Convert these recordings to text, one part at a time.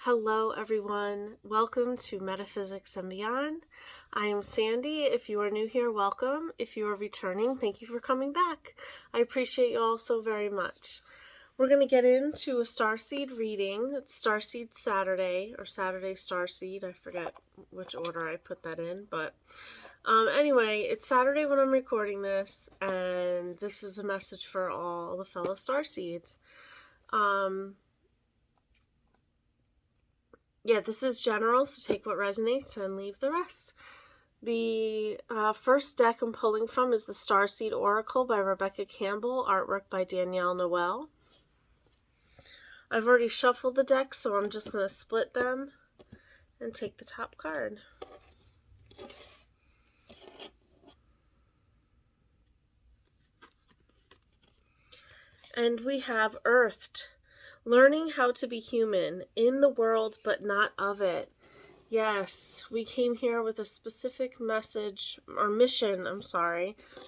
Hello everyone, welcome to Metaphysics and Beyond. I am Sandy. If you are new here, welcome. If you are returning, thank you for coming back. I appreciate you all so very much. We're going to get into a Starseed reading. It's Starseed Saturday, or Saturday Starseed. I forget which order I put that in, but anyway, it's Saturday when I'm recording this, and this is a message for all the fellow Starseeds. This is general, so take what resonates and leave the rest. The first deck I'm pulling from is the Starseed Oracle by Rebecca Campbell, artwork by Danielle Noel. I've already shuffled the deck, so I'm just going to split them and take the top card. And we have Earthed, learning how to be human, in the world but not of it. Yes, we came here with a specific message, or mission, or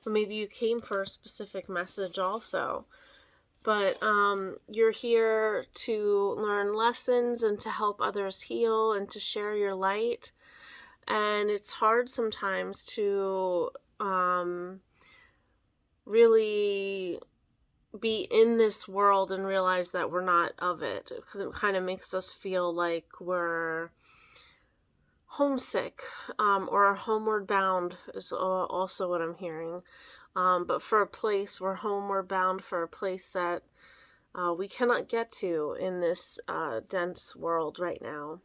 maybe you came for a specific message also. But you're here to learn lessons and to help others heal and to share your light. And it's hard sometimes to really be in this world and realize that we're not of it, because it kind of makes us feel like we're homesick, or homeward bound is also what I'm hearing. But for a place, we're homeward bound for a place that we cannot get to in this dense world right now.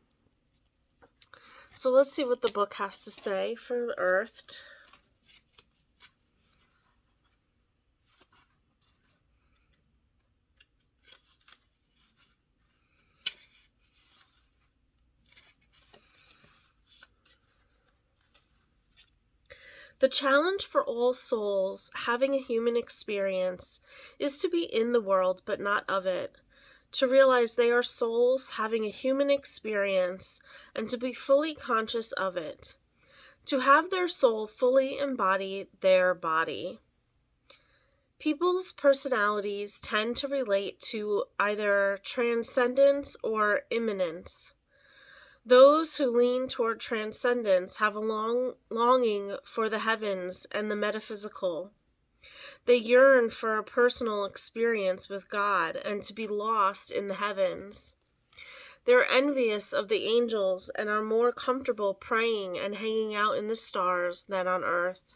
So let's see what the book has to say for Earthed. The challenge for all souls having a human experience is to be in the world but not of it, to realize they are souls having a human experience and to be fully conscious of it, to have their soul fully embody their body. People's personalities tend to relate to either transcendence or immanence. Those who lean toward transcendence have a longing for the heavens and the metaphysical. They yearn for a personal experience with God and to be lost in the heavens. They're envious of the angels and are more comfortable praying and hanging out in the stars than on earth.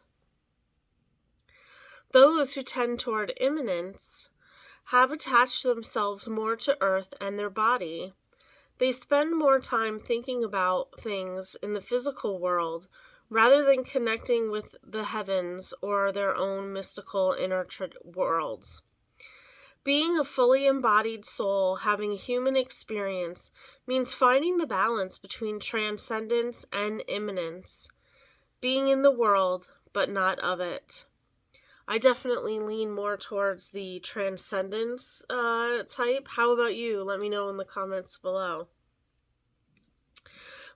Those who tend toward immanence have attached themselves more to earth and their body. They spend more time thinking about things in the physical world rather than connecting with the heavens or their own mystical inner worlds. Being a fully embodied soul having a human experience means finding the balance between transcendence and immanence, being in the world but not of it. I definitely lean more towards the transcendence type. How about you? Let me know in the comments below.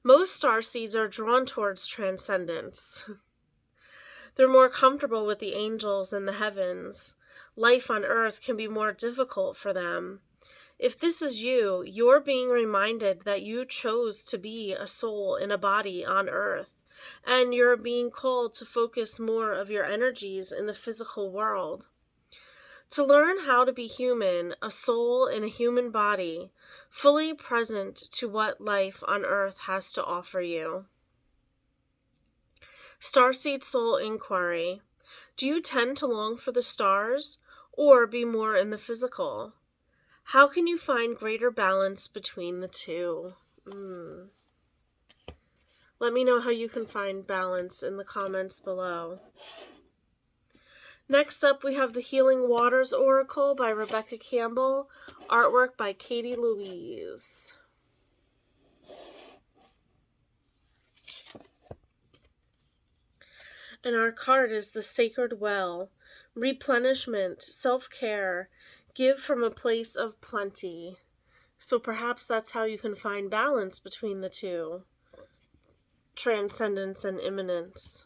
Most starseeds are drawn towards transcendence. They're more comfortable with the angels and the heavens. Life on earth can be more difficult for them. If this is you, you're being reminded that you chose to be a soul in a body on earth, and you're being called to focus more of your energies in the physical world. To learn how to be human, a soul in a human body, fully present to what life on earth has to offer you. Starseed Soul Inquiry. Do you tend to long for the stars or be more in the physical? How can you find greater balance between the two? Let me know how you can find balance in the comments below. Next up, we have the Healing Waters Oracle by Rebecca Campbell, artwork by Katie Louise. And our card is the Sacred Well, replenishment, self-care, give from a place of plenty. So perhaps that's how you can find balance between the two, transcendence and immanence.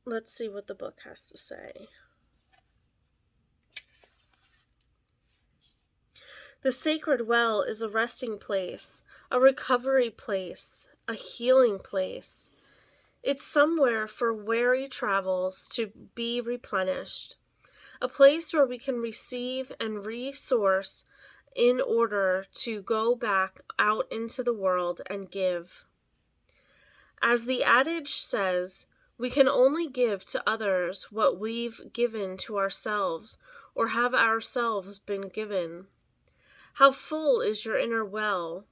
Let's see what the book has to say. The sacred well is a resting place, a recovery place, a healing place. It's somewhere for weary travels to be replenished, a place where we can receive and resource in order to go back out into the world and give. As the adage says, we can only give to others what we've given to ourselves or have ourselves been given. How full is your inner well?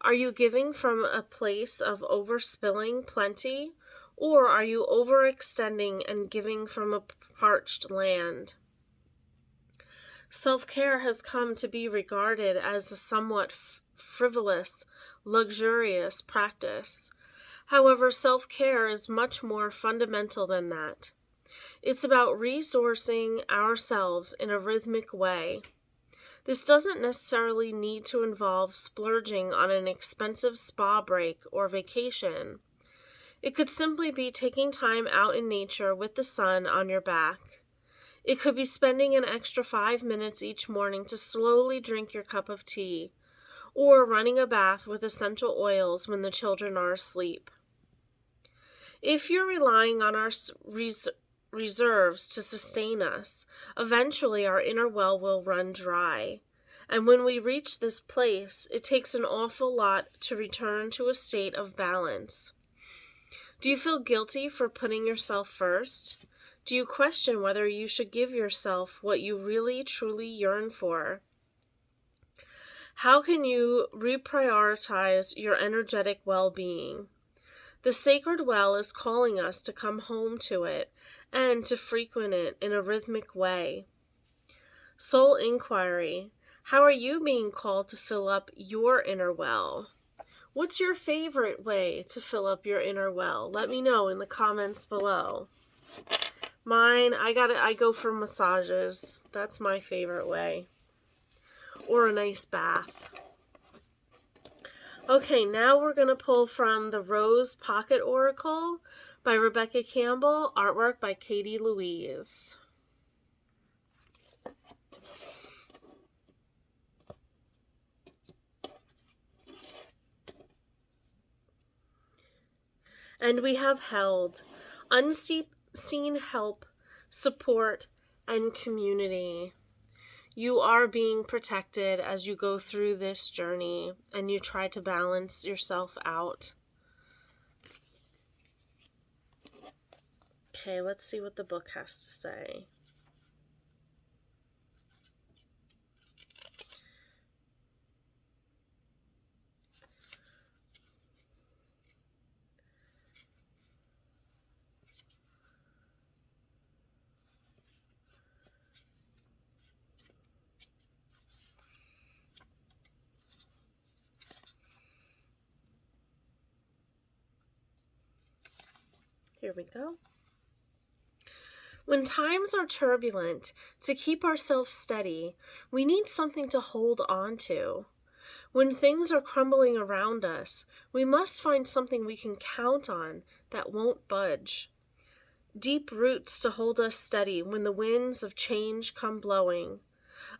Are you giving from a place of overspilling plenty, or are you overextending and giving from a parched land? Self-care has come to be regarded as a somewhat frivolous, luxurious practice. However, self-care is much more fundamental than that. It's about resourcing ourselves in a rhythmic way. This doesn't necessarily need to involve splurging on an expensive spa break or vacation. It could simply be taking time out in nature with the sun on your back. It could be spending an extra 5 minutes each morning to slowly drink your cup of tea, or running a bath with essential oils when the children are asleep. If you're relying on our reserves to sustain us, eventually our inner well will run dry. And when we reach this place, it takes an awful lot to return to a state of balance. Do you feel guilty for putting yourself first? Do you question whether you should give yourself what you really, truly yearn for? How can you reprioritize your energetic well-being? The sacred well is calling us to come home to it and to frequent it in a rhythmic way. Soul inquiry. How are you being called to fill up your inner well? What's your favorite way to fill up your inner well? Let me know in the comments below. Mine, I go for massages. That's my favorite way. Or a nice bath. Okay, now we're going to pull from the Rose Pocket Oracle by Rebecca Campbell, artwork by Katie Louise. And we have held unseen help, support, and community. You are being protected as you go through this journey and you try to balance yourself out. Okay, let's see what the book has to say. Here we go. When times are turbulent, to keep ourselves steady, we need something to hold on to. When things are crumbling around us, we must find something we can count on that won't budge. Deep roots to hold us steady when the winds of change come blowing.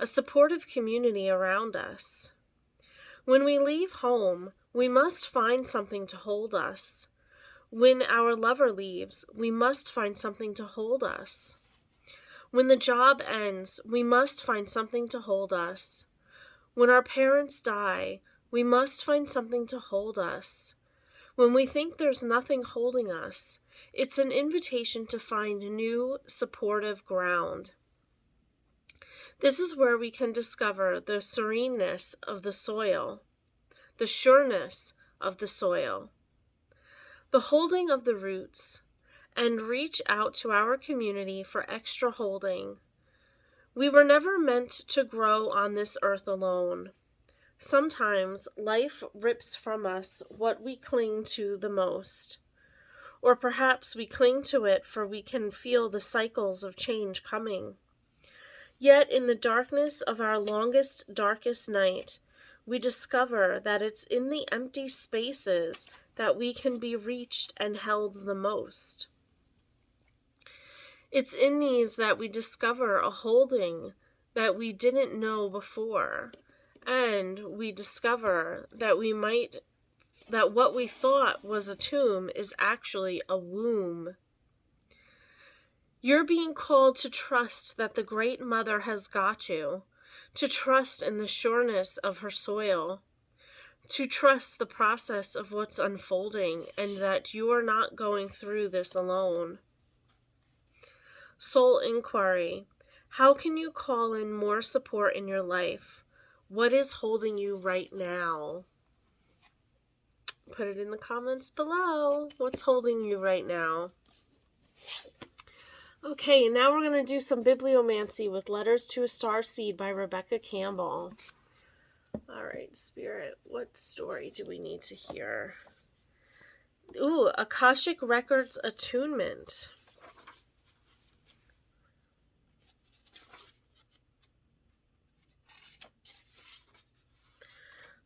A supportive community around us. When we leave home, we must find something to hold us. When our lover leaves, we must find something to hold us. When the job ends, we must find something to hold us. When our parents die, we must find something to hold us. When we think there's nothing holding us, it's an invitation to find new, supportive ground. This is where we can discover the sereneness of the soil, the sureness of the soil, the holding of the roots, and reach out to our community for extra holding. We were never meant to grow on this earth alone. Sometimes life rips from us what we cling to the most. Or perhaps we cling to it for we can feel the cycles of change coming. Yet in the darkness of our longest, darkest night, we discover that it's in the empty spaces that we can be reached and held the most. It's in these that we discover a holding that we didn't know before, and we discover that what we thought was a tomb is actually a womb. You're being called to trust that the Great Mother has got you, to trust in the sureness of her soil, to trust the process of what's unfolding, and that you are not going through this alone. Soul inquiry. How can you call in more support in your life? What is holding you right now? Put it in the comments below. What's holding you right now? Okay, now we're going to do some bibliomancy with Letters to a Starseed by Rebecca Campbell. All right, Spirit, what story do we need to hear? Ooh, Akashic Records Attunement.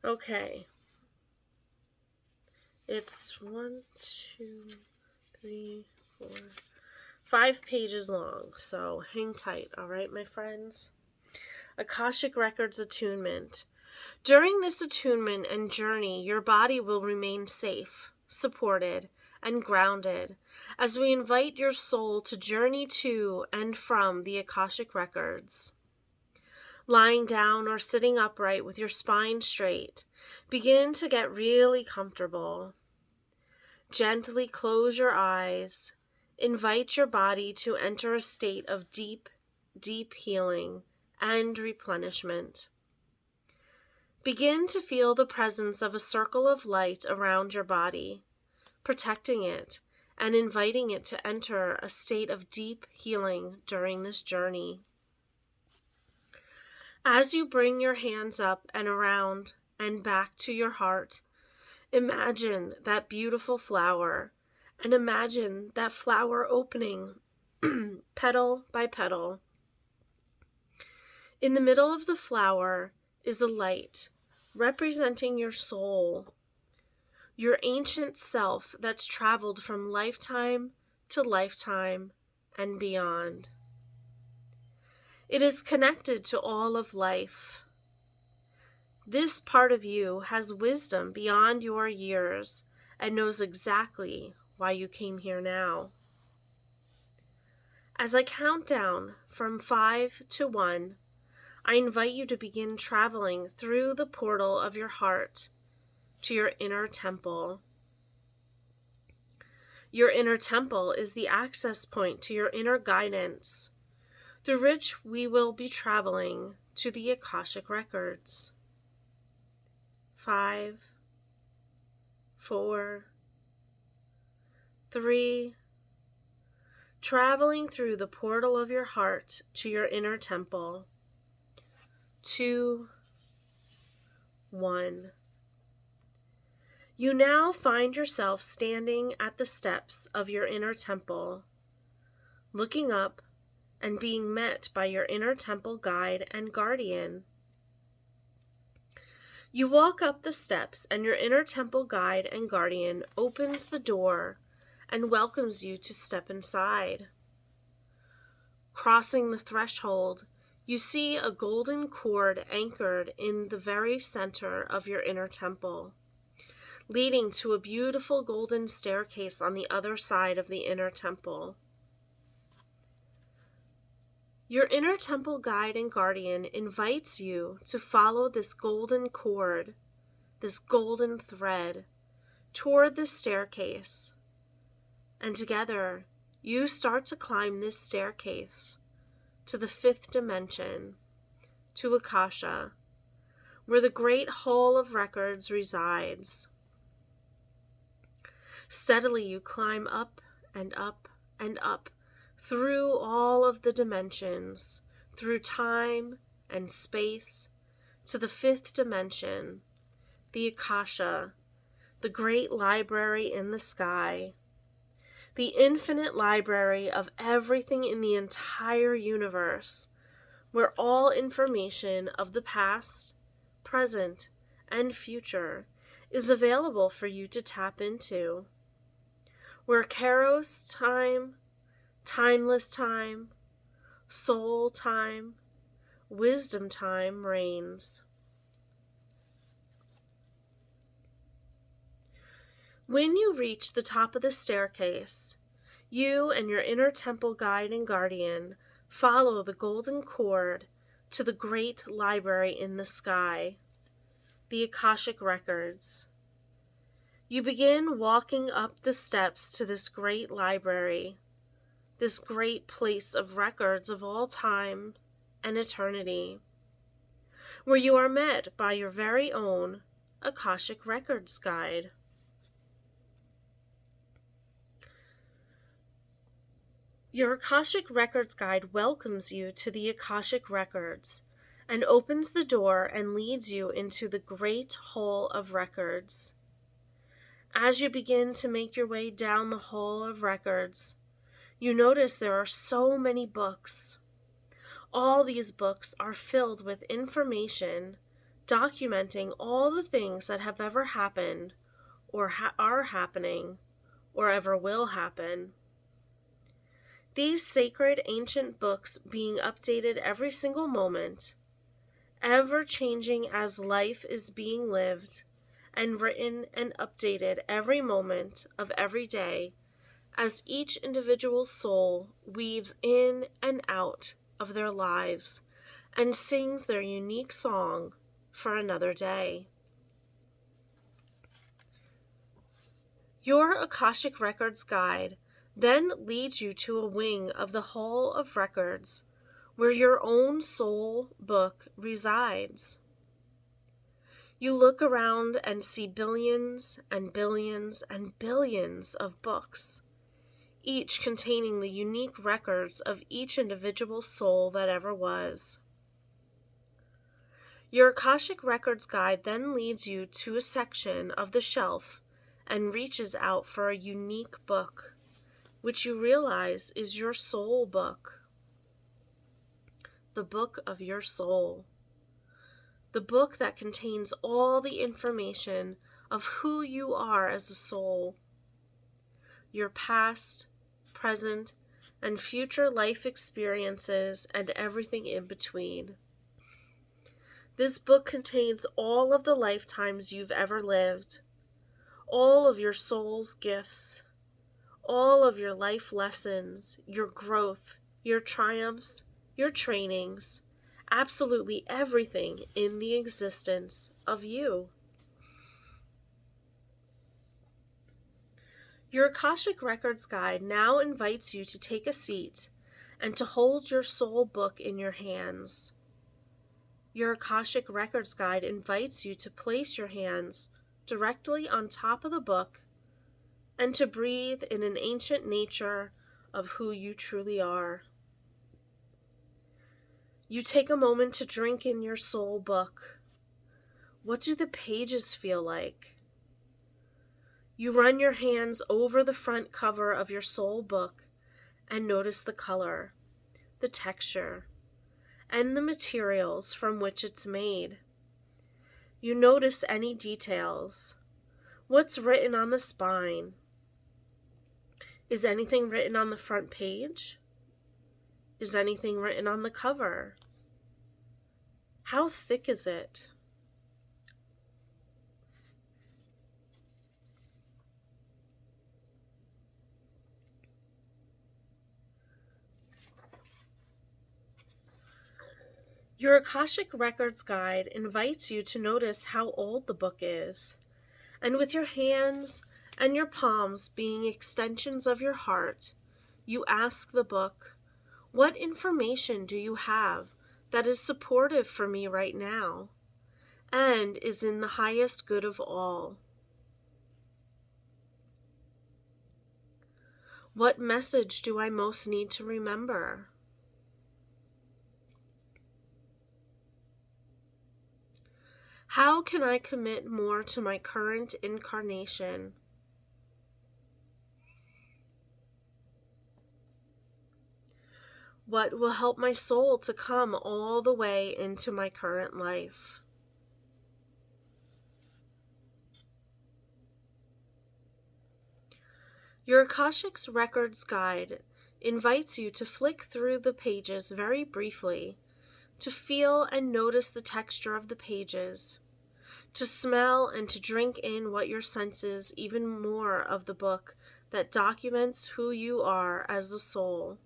Okay. It's 5 pages long, so hang tight, all right, my friends? Akashic Records Attunement. During this attunement and journey, your body will remain safe, supported, and grounded as we invite your soul to journey to and from the Akashic Records. Lying down or sitting upright with your spine straight, begin to get really comfortable. Gently close your eyes. Invite your body to enter a state of deep, deep healing and replenishment. Begin to feel the presence of a circle of light around your body, protecting it and inviting it to enter a state of deep healing during this journey. As you bring your hands up and around and back to your heart, imagine that beautiful flower, and imagine that flower opening petal by petal. In the middle of the flower is a light representing your soul, your ancient self that's traveled from lifetime to lifetime and beyond. It is connected to all of life. This part of you has wisdom beyond your years and knows exactly why you came here now. As I count down from 5 to 1, I invite you to begin traveling through the portal of your heart to your inner temple. Your inner temple is the access point to your inner guidance, through which we will be traveling to the Akashic Records. 5, 4, 3, traveling through the portal of your heart to your inner temple. 2, 1. You now find yourself standing at the steps of your inner temple, looking up and being met by your inner temple guide and guardian. You walk up the steps and your inner temple guide and guardian opens the door and welcomes you to step inside. Crossing the threshold, you see a golden cord anchored in the very center of your inner temple, leading to a beautiful golden staircase on the other side of the inner temple. Your inner temple guide and guardian invites you to follow this golden cord, this golden thread, toward the staircase. And together, you start to climb this staircase to the 5th dimension, to Akasha, where the great hall of records resides. Steadily you climb up and up and up through all of the dimensions, through time and space, to the 5th dimension, the Akasha, the great library in the sky, the infinite library of everything in the entire universe, where all information of the past, present, and future is available for you to tap into, where Kairos time, timeless time, soul time, wisdom time reigns. When you reach the top of the staircase, you and your inner temple guide and guardian follow the golden cord to the great library in the sky, the Akashic records. You begin walking up the steps to this great library, this great place of records of all time and eternity, where you are met by your very own Akashic Records guide. Your Akashic Records guide welcomes you to the Akashic Records and opens the door and leads you into the great hall of records. As you begin to make your way down the hall of records, you notice there are so many books. All these books are filled with information documenting all the things that have ever happened or are happening or ever will happen. These sacred ancient books being updated every single moment, ever changing as life is being lived, and written and updated every moment of every day as each individual soul weaves in and out of their lives and sings their unique song for another day. Your Akashic Records guide then leads you to a wing of the Hall of Records where your own soul book resides. You look around and see billions and billions and billions of books, each containing the unique records of each individual soul that ever was. Your Akashic Records guide then leads you to a section of the shelf and reaches out for a unique book, which you realize is your soul book. The book of your soul. The book that contains all the information of who you are as a soul. Your past, present, and future life experiences and everything in between. This book contains all of the lifetimes you've ever lived, all of your soul's gifts, all of your life lessons, your growth, your triumphs, your trainings, absolutely everything in the existence of you. Your Akashic Records guide now invites you to take a seat and to hold your soul book in your hands. Your Akashic Records guide invites you to place your hands directly on top of the book and to breathe in an ancient nature of who you truly are. You take a moment to drink in your soul book. What do the pages feel like? You run your hands over the front cover of your soul book and notice the color, the texture, and the materials from which it's made. You notice any details. What's written on the spine? Is anything written on the front page? Is anything written on the cover? How thick is it? Your Akashic Records guide invites you to notice how old the book is, and with your hands and your palms being extensions of your heart, you ask the book, "What information do you have that is supportive for me right now and is in the highest good of all? What message do I most need to remember? How can I commit more to my current incarnation? What will help my soul to come all the way into my current life?" Your Akashic Records guide invites you to flick through the pages very briefly, to feel and notice the texture of the pages, to smell and to drink in what your senses, even more of the book that documents who you are as the soul.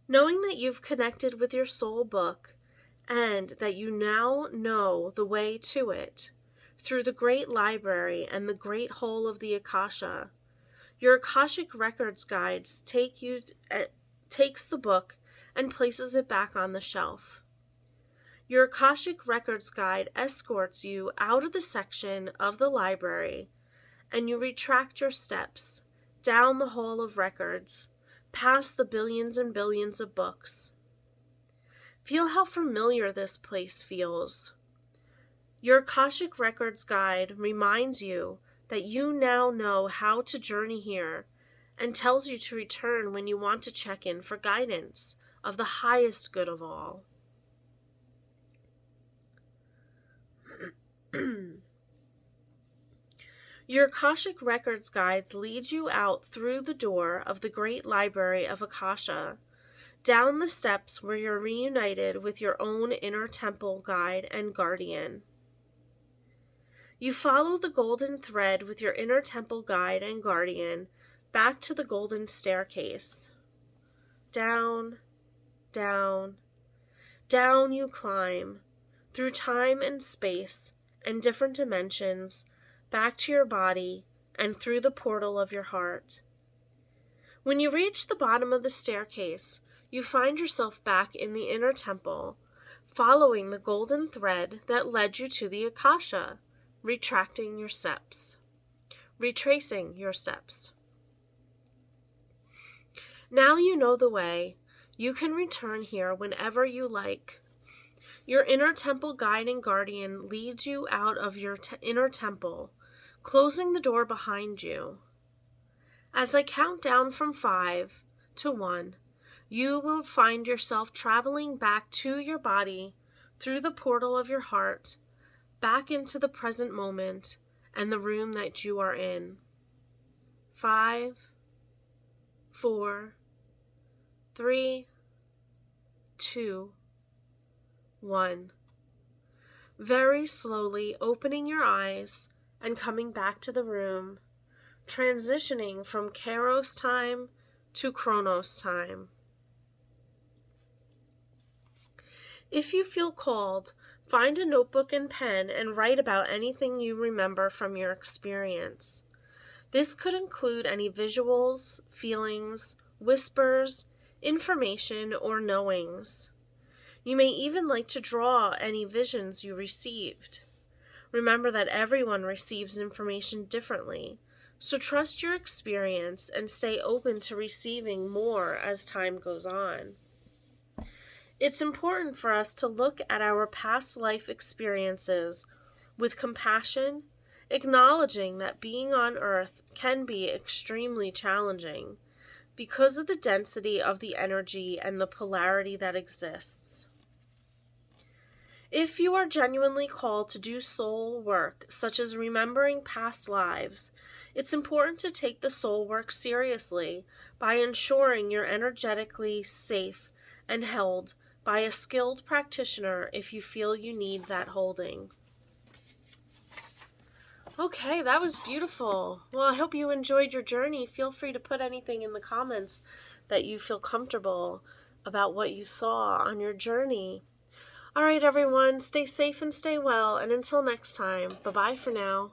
Knowing that you've connected with your soul book and that you now know the way to it through the great library and the great hole of the Akasha, your Akashic Records guides takes the book and places it back on the shelf. Your Akashic Records guide escorts you out of the section of the library, and you retract your steps down the hall of records, past the billions and billions of books. Feel how familiar this place feels. Your Akashic Records guide reminds you that you now know how to journey here and tells you to return when you want to check in for guidance of the highest good of all. Your Akashic Records guides lead you out through the door of the great library of Akasha, down the steps where you're reunited with your own inner temple guide and guardian. You follow the golden thread with your inner temple guide and guardian back to the golden staircase. Down, down, down you climb, through time and space and different dimensions, back to your body and through the portal of your heart. When you reach the bottom of the staircase, you find yourself back in the inner temple, following the golden thread that led you to the Akasha, retracing your steps. Now you know the way. You can return here whenever you like. Your inner temple guide and guardian leads you out of your inner temple, closing the door behind you. As I count down from 5 to 1, you will find yourself traveling back to your body through the portal of your heart, back into the present moment and the room that you are in. 5, 4, 3, 2, 1. Very slowly opening your eyes and coming back to the room, transitioning from Kairos time to Chronos time. If you feel called, find a notebook and pen and write about anything you remember from your experience. This could include any visuals, feelings, whispers, information, or knowings. You may even like to draw any visions you received. Remember that everyone receives information differently, so trust your experience and stay open to receiving more as time goes on. It's important for us to look at our past life experiences with compassion, acknowledging that being on Earth can be extremely challenging because of the density of the energy and the polarity that exists. If you are genuinely called to do soul work, such as remembering past lives, it's important to take the soul work seriously by ensuring you're energetically safe and held by a skilled practitioner if you feel you need that holding. Okay, that was beautiful. Well, I hope you enjoyed your journey. Feel free to put anything in the comments that you feel comfortable about what you saw on your journey. All right, everyone, stay safe and stay well, and until next time, bye-bye for now.